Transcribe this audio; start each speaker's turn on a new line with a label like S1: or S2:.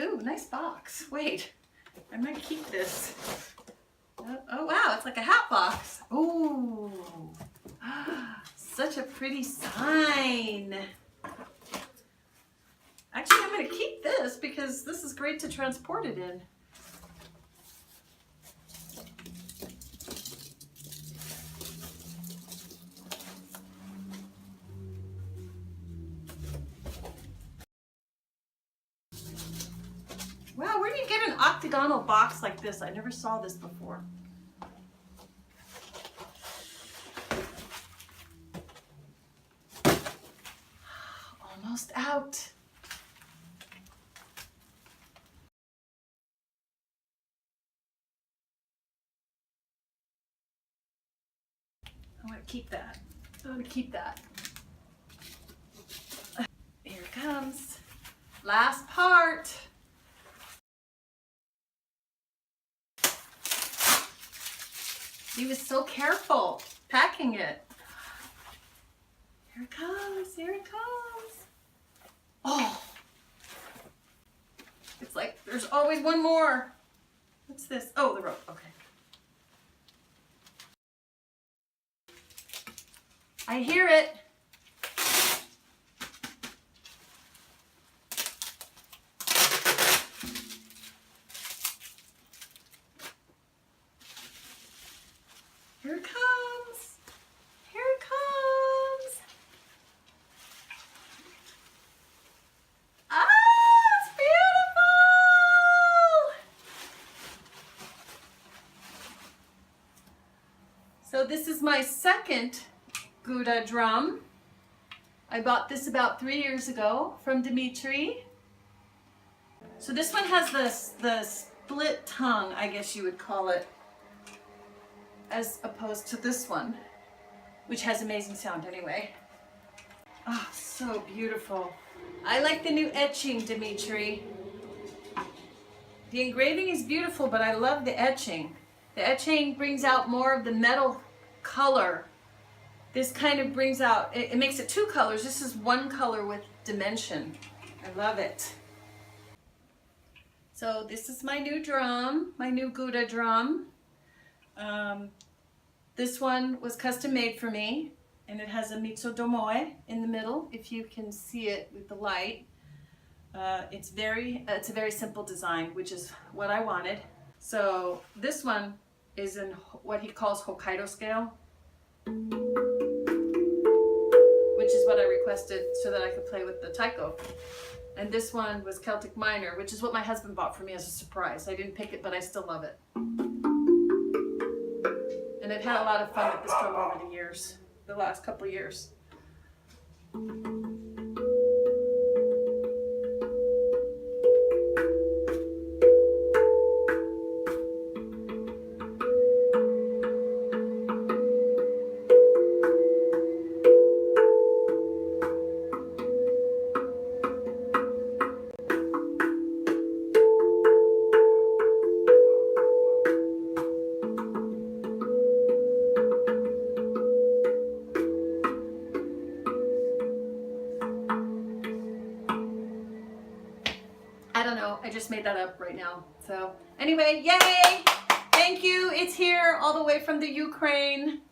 S1: Ooh, nice box. Wait, I might keep this. Oh wow, it's like a hat box. Ooh, such a pretty sign. Actually, I'm going to keep this because this is great to transport it in. Wow, where do you get an octagonal box like this? I never saw this before. Almost out. I want to keep that. I want to keep that. Here it comes. Last part. He was so careful packing it. Here it comes. Here it comes. Oh. It's like there's always one more. What's this? Oh, the rope. Okay. I hear it. Here it comes. Here it comes. Ah, it's beautiful. So this is my second GUDA drum. I bought this about 3 years ago from Dimitri. So this one has the split tongue, I guess you would call it, as opposed to this one, which has amazing sound anyway. Oh, so beautiful. I like the new etching, Dimitri. The engraving is beautiful, but I love the etching. The etching brings out more of the metal color. This kind of brings out, it makes it two colors. This is one color with dimension. I love it. So this is my new drum, my new GUDA drum. This one was custom made for me, and it has a mitsudomoe in the middle, if you can see it with the light. It's a very simple design, which is what I wanted. So this one is in what he calls Hokkaido scale, which is what I requested so that I could play with the taiko. And this one was Celtic Minor, which is what my husband bought for me as a surprise. I didn't pick it, but I still love it. And I've had a lot of fun with this drum over the years, the last couple years. I don't know, I just made that up right now. So anyway, yay! Thank you, it's here all the way from the Ukraine.